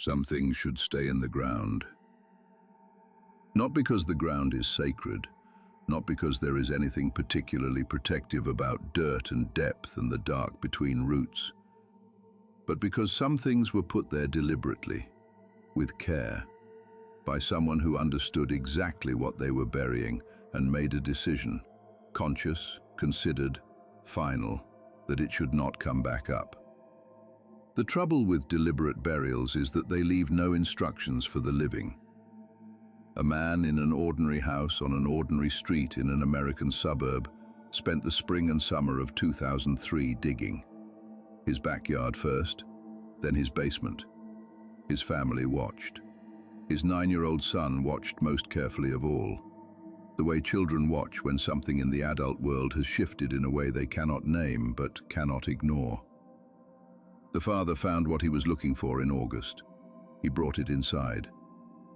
Some things should stay in the ground. Not because the ground is sacred, not because there is anything particularly protective about dirt and depth and the dark between roots, but because some things were put there deliberately, with care, by someone who understood exactly what they were burying and made a decision, conscious, considered, final, that it should not come back up. The trouble with deliberate burials is that they leave no instructions for the living. A man in an ordinary house on an ordinary street in an American suburb spent the spring and summer of 2003 digging. His backyard first, then his basement. His family watched. His 9-year-old son watched most carefully of all, the way children watch when something in the adult world has shifted in a way they cannot name but cannot ignore. The father found what he was looking for in August. He brought it inside.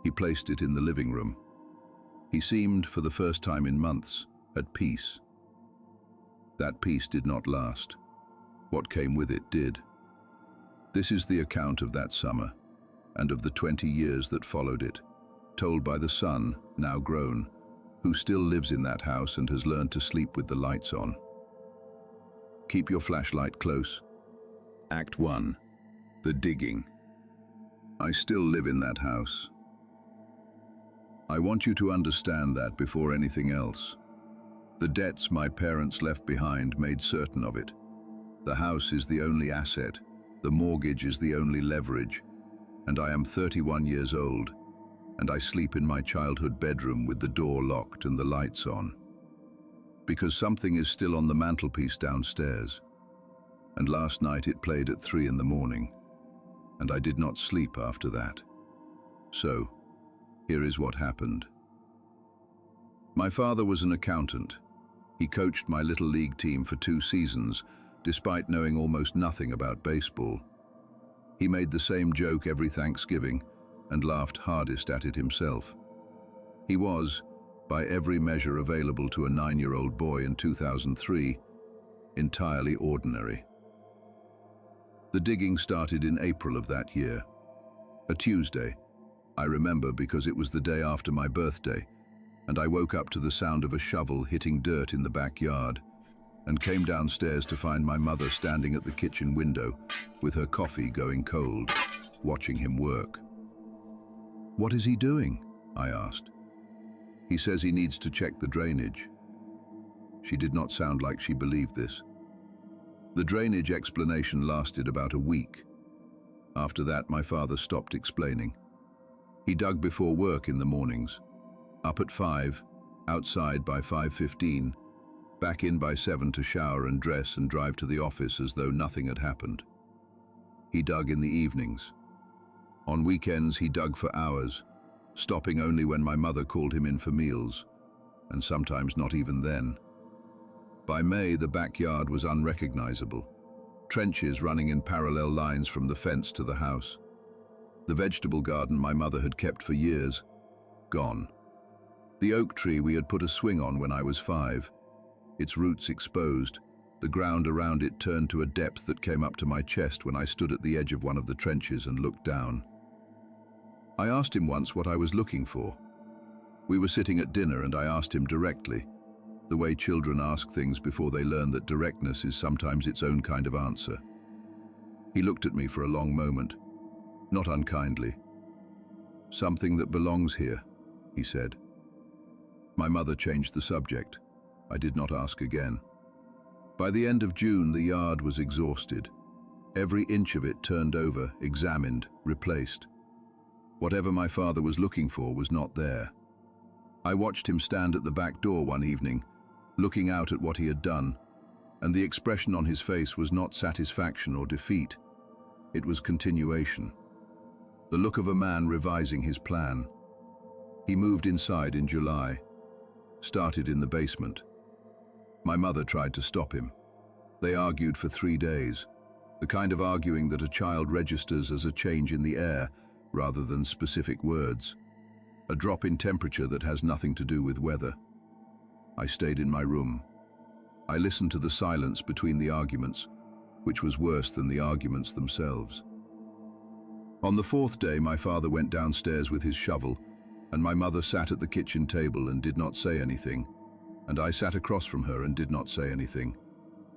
He placed it in the living room. He seemed, for the first time in months, at peace. That peace did not last. What came with it did. This is the account of that summer, and of the 20 years that followed it, told by the son, now grown, who still lives in that house and has learned to sleep with the lights on. Keep your flashlight close. Act 1. The digging. I still live in that house. I want you to understand that before anything else. The debts my parents left behind made certain of it. The house is the only asset, the mortgage is the only leverage, and I am 31 years old, and I sleep in my childhood bedroom with the door locked and the lights on. Because something is still on the mantelpiece downstairs, and last night it played at 3 in the morning, and I did not sleep after that. So, here is what happened. My father was an accountant. He coached my little league team for 2 seasons, despite knowing almost nothing about baseball. He made the same joke every Thanksgiving and laughed hardest at it himself. He was, by every measure available to a 9-year-old boy in 2003, entirely ordinary. The digging started in April of that year, a Tuesday. I remember because it was the day after my birthday, and I woke up to the sound of a shovel hitting dirt in the backyard, and came downstairs to find my mother standing at the kitchen window with her coffee going cold, watching him work. "What is he doing?" I asked. "He says he needs to check the drainage." She did not sound like she believed this. The drainage explanation lasted about a week. After that, my father stopped explaining. He dug before work in the mornings, up at 5, outside by 5:15, back in by 7 to shower and dress and drive to the office as though nothing had happened. He dug in the evenings. On weekends he dug for hours, stopping only when my mother called him in for meals, and sometimes not even then. By May, the backyard was unrecognizable, trenches running in parallel lines from the fence to the house. The vegetable garden my mother had kept for years, gone. The oak tree we had put a swing on when I was 5, its roots exposed, the ground around it turned to a depth that came up to my chest when I stood at the edge of one of the trenches and looked down. I asked him once what I was looking for. We were sitting at dinner and I asked him directly, the way children ask things before they learn that directness is sometimes its own kind of answer. He looked at me for a long moment, not unkindly. "Something that belongs here," he said. My mother changed the subject. I did not ask again. By the end of June, the yard was exhausted. Every inch of it turned over, examined, replaced. Whatever my father was looking for was not there. I watched him stand at the back door one evening, looking out at what he had done, and the expression on his face was not satisfaction or defeat. It was continuation. The look of a man revising his plan. He moved inside in July, started in the basement. My mother tried to stop him. They argued for 3 days, the kind of arguing that a child registers as a change in the air rather than specific words, a drop in temperature that has nothing to do with weather. I stayed in my room. I listened to the silence between the arguments, which was worse than the arguments themselves. On the fourth day, my father went downstairs with his shovel, and my mother sat at the kitchen table and did not say anything, and I sat across from her and did not say anything,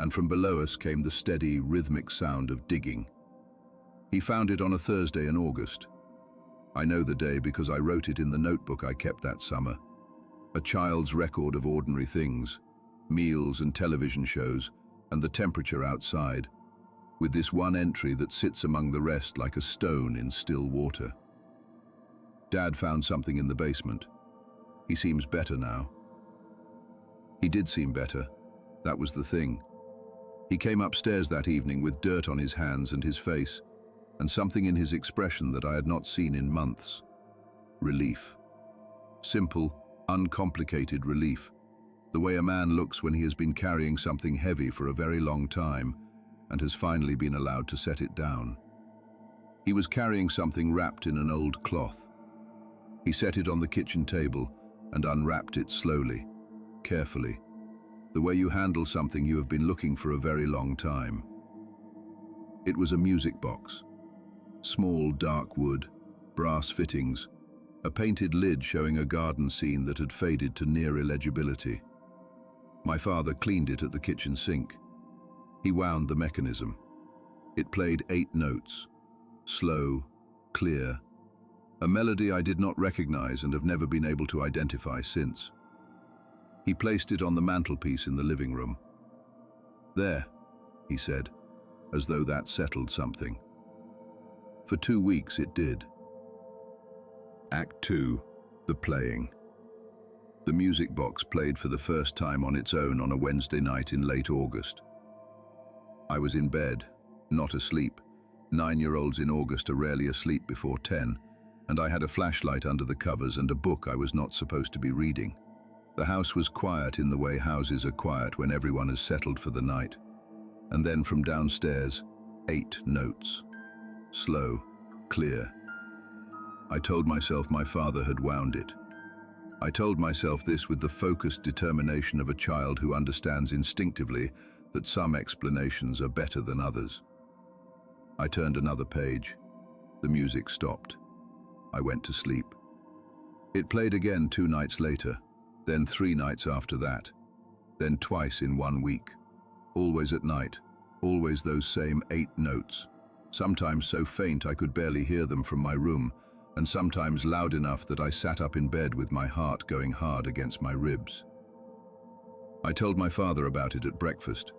and from below us came the steady, rhythmic sound of digging. He found it on a Thursday in August. I know the day because I wrote it in the notebook I kept that summer. A child's record of ordinary things, meals and television shows, and the temperature outside, with this one entry that sits among the rest like a stone in still water. Dad found something in the basement. He seems better now. He did seem better. That was the thing. He came upstairs that evening with dirt on his hands and his face, and something in his expression that I had not seen in months. Relief. Simple, uncomplicated relief. The way a man looks when he has been carrying something heavy for a very long time and has finally been allowed to set it down. He was carrying something wrapped in an old cloth. He set it on the kitchen table and unwrapped it slowly, carefully, the way you handle something you have been looking for a very long time. It was a music box. Small, dark wood, brass fittings, a painted lid showing a garden scene that had faded to near illegibility. My father cleaned it at the kitchen sink. He wound the mechanism. It played 8 notes, slow, clear, a melody I did not recognize and have never been able to identify since. He placed it on the mantelpiece in the living room. "There," he said, as though that settled something. For 2 weeks it did. Act 2, the playing. The music box played for the first time on its own on a Wednesday night in late August. I was in bed, not asleep. 9-year-olds in August are rarely asleep before 10, and I had a flashlight under the covers and a book I was not supposed to be reading. The house was quiet in the way houses are quiet when everyone has settled for the night. And then from downstairs, 8 notes. Slow, clear. I told myself my father had wound it. I told myself this with the focused determination of a child who understands instinctively that some explanations are better than others. I turned another page. The music stopped. I went to sleep. It played again 2 nights later, then 3 nights after that, then twice in 1 week. Always at night, always those same 8 notes, sometimes so faint I could barely hear them from my room, and sometimes loud enough that I sat up in bed with my heart going hard against my ribs. I told my father about it at breakfast.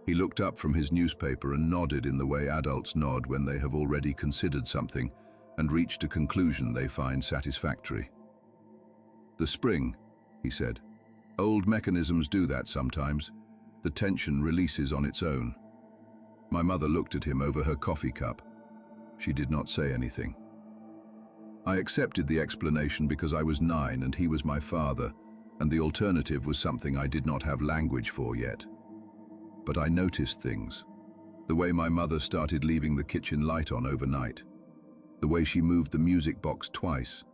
He looked up from his newspaper and nodded in the way adults nod when they have already considered something and reached a conclusion they find satisfactory. "The spring," he said. "Old mechanisms do that sometimes. The tension releases on its own." My mother looked at him over her coffee cup. She did not say anything. I accepted the explanation because I was 9 and he was my father, and the alternative was something I did not have language for yet. But I noticed things. The way my mother started leaving the kitchen light on overnight. The way she moved the music box twice,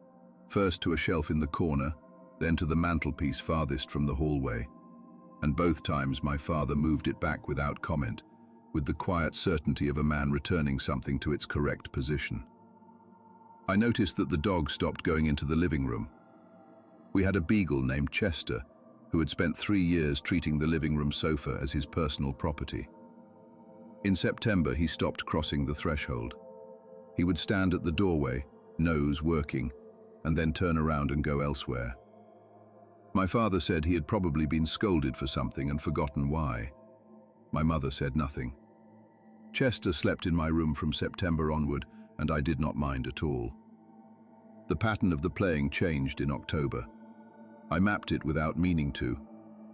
first to a shelf in the corner, then to the mantelpiece farthest from the hallway. And both times my father moved it back without comment, with the quiet certainty of a man returning something to its correct position. I noticed that the dog stopped going into the living room. We had a beagle named Chester, who had spent 3 years treating the living room sofa as his personal property. In September, he stopped crossing the threshold. He would stand at the doorway, nose working, and then turn around and go elsewhere. My father said he had probably been scolded for something and forgotten why. My mother said nothing. Chester slept in my room from September onward, and I did not mind at all. The pattern of the playing changed in October. I mapped it without meaning to,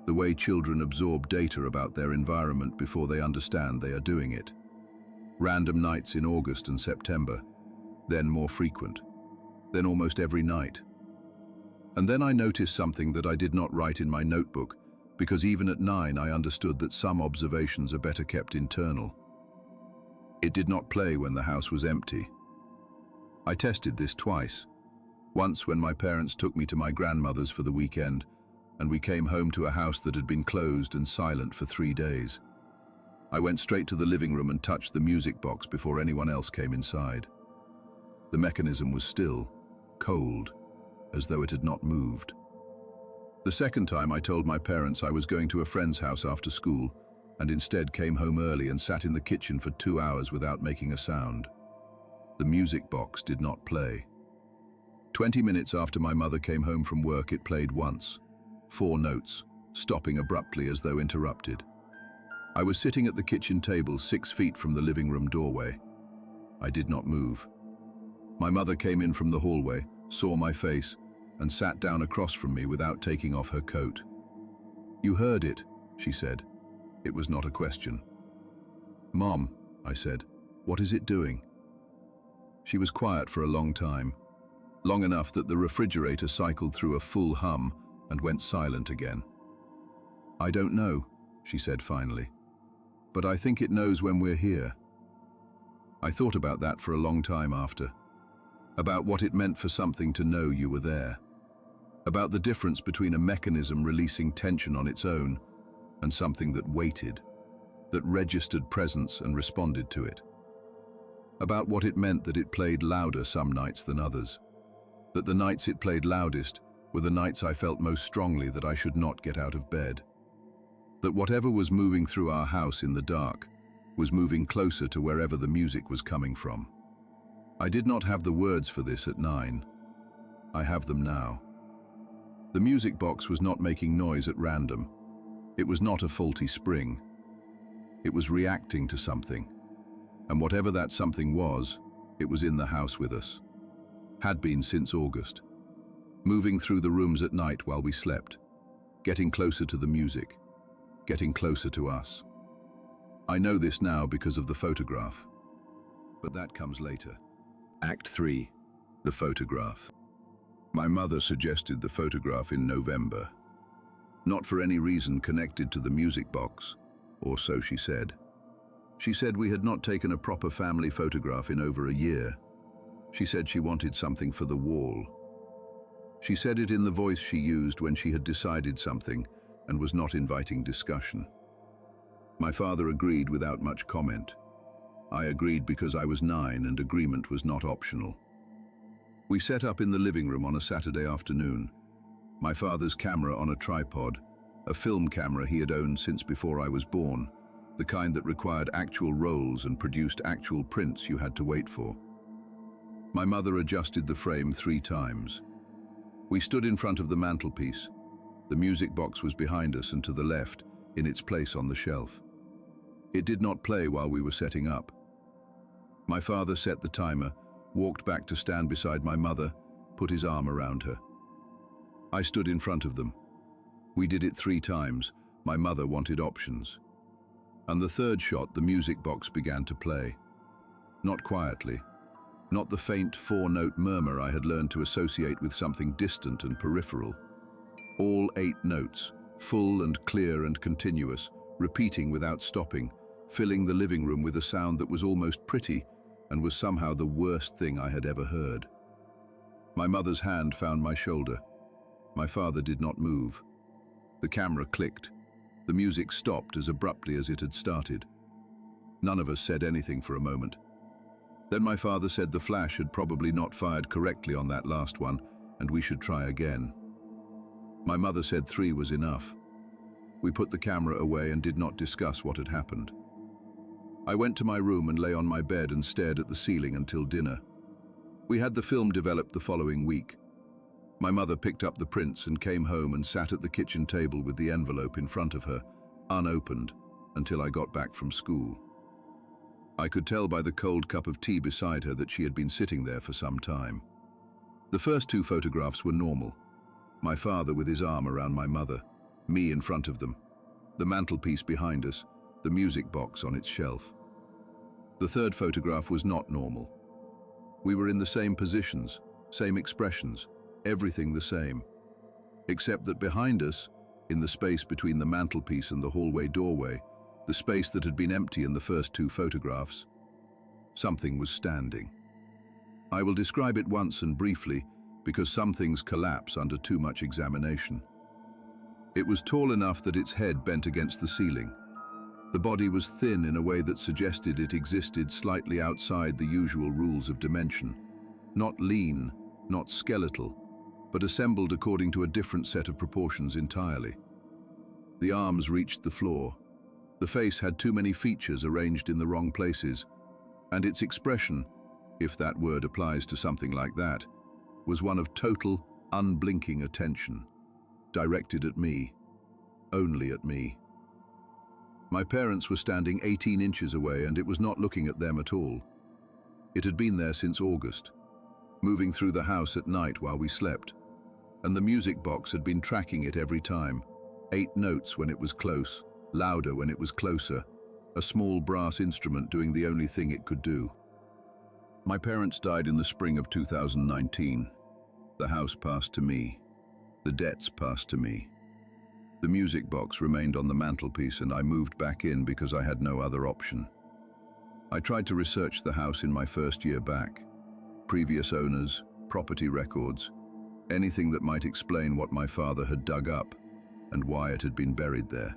the way children absorb data about their environment before they understand they are doing it. Random nights in August and September, then more frequent, then almost every night. And then I noticed something that I did not write in my notebook, because even at 9 I understood that some observations are better kept internal. It did not play when the house was empty. I tested this twice. Once when my parents took me to my grandmother's for the weekend, and we came home to a house that had been closed and silent for 3 days. I went straight to the living room and touched the music box before anyone else came inside. The mechanism was still, cold, as though it had not moved. The second time I told my parents I was going to a friend's house after school, and instead came home early and sat in the kitchen for 2 hours without making a sound. The music box did not play. 20 minutes after my mother came home from work, it played once, 4 notes, stopping abruptly as though interrupted. I was sitting at the kitchen table 6 feet from the living room doorway. I did not move. My mother came in from the hallway, saw my face, and sat down across from me without taking off her coat. "You heard it," she said. It was not a question. "Mom," I said, "what is it doing?" She was quiet for a long time, long enough that the refrigerator cycled through a full hum and went silent again. "I don't know," she said finally, "but I think it knows when we're here." I thought about that for a long time after, about what it meant for something to know you were there, about the difference between a mechanism releasing tension on its own and something that waited, that registered presence and responded to it, about what it meant that it played louder some nights than others, that the nights it played loudest were the nights I felt most strongly that I should not get out of bed, that whatever was moving through our house in the dark was moving closer to wherever the music was coming from. I did not have the words for this at 9. I have them now. The music box was not making noise at random. It was not a faulty spring. It was reacting to something. And whatever that something was, it was in the house with us. Had been since August. Moving through the rooms at night while we slept. Getting closer to the music. Getting closer to us. I know this now because of the photograph. But that comes later. Act 3. The photograph. My mother suggested the photograph in November. Not for any reason connected to the music box, or so she said. She said we had not taken a proper family photograph in over a year. She said she wanted something for the wall. She said it in the voice she used when she had decided something and was not inviting discussion. My father agreed without much comment. I agreed because I was 9 and agreement was not optional. We set up in the living room on a Saturday afternoon. My father's camera on a tripod, a film camera he had owned since before I was born, the kind that required actual rolls and produced actual prints you had to wait for. My mother adjusted the frame 3 times. We stood in front of the mantelpiece. The music box was behind us and to the left, in its place on the shelf. It did not play while we were setting up. My father set the timer, walked back to stand beside my mother, put his arm around her. I stood in front of them. We did it 3 times. My mother wanted options. And the 3rd shot, the music box began to play. Not quietly. Not the faint 4-note murmur I had learned to associate with something distant and peripheral. All 8 notes, full and clear and continuous, repeating without stopping, filling the living room with a sound that was almost pretty and was somehow the worst thing I had ever heard. My mother's hand found my shoulder. My father did not move. The camera clicked. The music stopped as abruptly as it had started. None of us said anything for a moment. Then my father said the flash had probably not fired correctly on that last one, and we should try again. My mother said 3 was enough. We put the camera away and did not discuss what had happened. I went to my room and lay on my bed and stared at the ceiling until dinner. We had the film developed the following week. My mother picked up the prints and came home and sat at the kitchen table with the envelope in front of her, unopened, until I got back from school. I could tell by the cold cup of tea beside her that she had been sitting there for some time. The first 2 photographs were normal. My father with his arm around my mother, me in front of them, the mantelpiece behind us, the music box on its shelf. The 3rd photograph was not normal. We were in the same positions, same expressions, everything the same, except that behind us, in the space between the mantelpiece and the hallway doorway, the space that had been empty in the first 2 photographs, something was standing. I will describe it once and briefly, because some things collapse under too much examination. It was tall enough that its head bent against the ceiling. The body was thin in a way that suggested it existed slightly outside the usual rules of dimension. Not lean, not skeletal, but assembled according to a different set of proportions entirely. The arms reached the floor. The face had too many features arranged in the wrong places, and its expression, if that word applies to something like that, was one of total, unblinking attention, directed at me, only at me. My parents were standing 18 inches away, and it was not looking at them at all. It had been there since August, moving through the house at night while we slept, and the music box had been tracking it every time. 8 notes when it was close, louder when it was closer, a small brass instrument doing the only thing it could do. My parents died in the spring of 2019. The house passed to me. The debts passed to me. The music box remained on the mantelpiece, and I moved back in because I had no other option. I tried to research the house in my first year back. Previous owners, property records, anything that might explain what my father had dug up and why it had been buried there.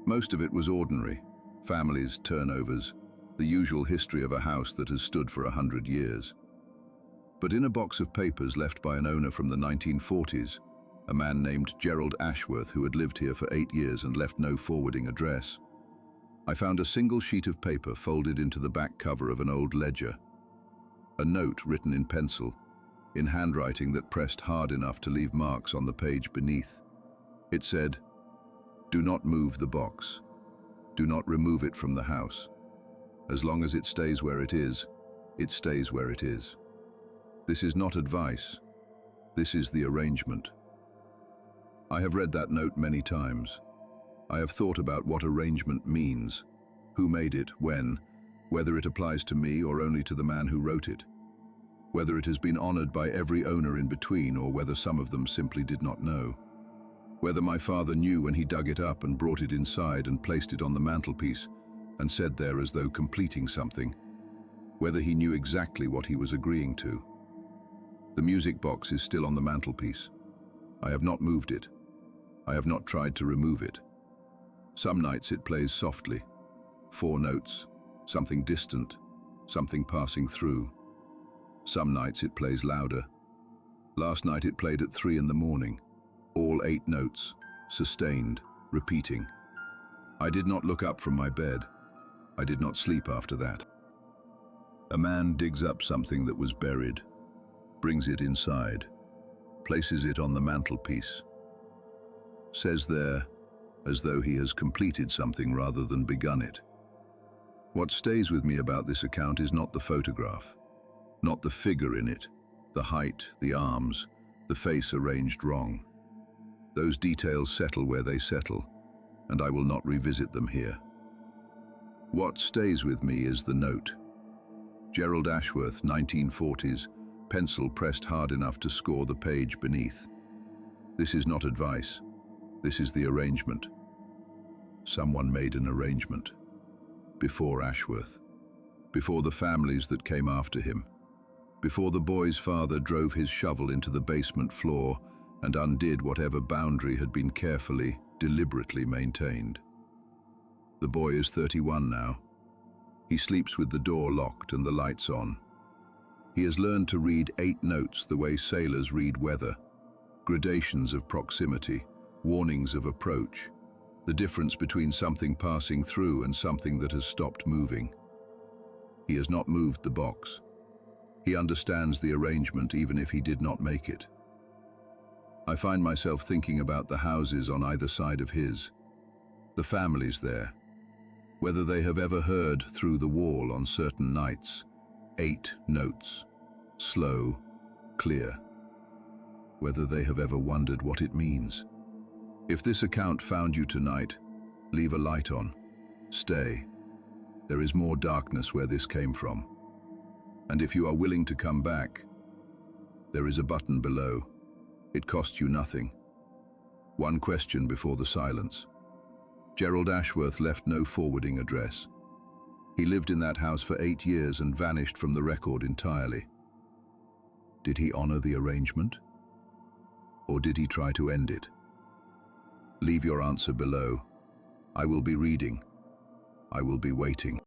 Most of it was ordinary: families, turnovers, the usual history of a house that has stood for 100 years. But in a box of papers left by an owner from the 1940s, a man named Gerald Ashworth, who had lived here for 8 years and left no forwarding address, I found a single sheet of paper folded into the back cover of an old ledger. A note written in pencil, in handwriting that pressed hard enough to leave marks on the page beneath. It said, "Do not move the box. Do not remove it from the house. As long as it stays where it stays where it is. This is not advice. This is the arrangement." I have read that note many times. I have thought about what arrangement means, who made it, when, whether it applies to me or only to the man who wrote it, whether it has been honored by every owner in between or whether some of them simply did not know, whether my father knew when he dug it up and brought it inside and placed it on the mantelpiece and said there as though completing something, whether he knew exactly what he was agreeing to. The music box is still on the mantelpiece. I have not moved it. I have not tried to remove it. Some nights it plays softly, 4 notes, something distant, something passing through. Some nights it plays louder. Last night it played at 3 in the morning, all 8 notes, sustained, repeating. I did not look up from my bed. I did not sleep after that. A man digs up something that was buried, brings it inside, places it on the mantelpiece, says there, as though he has completed something rather than begun it. What stays with me about this account is not the photograph, not the figure in it, the height, the arms, the face arranged wrong. Those details settle where they settle, and I will not revisit them here. What stays with me is the note. Gerald Ashworth, 1940s, pencil pressed hard enough to score the page beneath. This is not advice. This is the arrangement. Someone made an arrangement. Before Ashworth. Before the families that came after him. Before the boy's father drove his shovel into the basement floor and undid whatever boundary had been carefully, deliberately maintained. The boy is 31 now. He sleeps with the door locked and the lights on. He has learned to read 8 notes the way sailors read weather, gradations of proximity, warnings of approach, the difference between something passing through and something that has stopped moving. He has not moved the box. He understands the arrangement even if he did not make it. I find myself thinking about the houses on either side of his, the families there, whether they have ever heard through the wall on certain nights, 8 notes, slow, clear, whether they have ever wondered what it means. If this account found you tonight, leave a light on. Stay. There is more darkness where this came from. And if you are willing to come back, there is a button below. It costs you nothing. One question before the silence. Gerald Ashworth left no forwarding address. He lived in that house for 8 years and vanished from the record entirely. Did he honor the arrangement? Or did he try to end it? Leave your answer below. I will be reading. I will be waiting.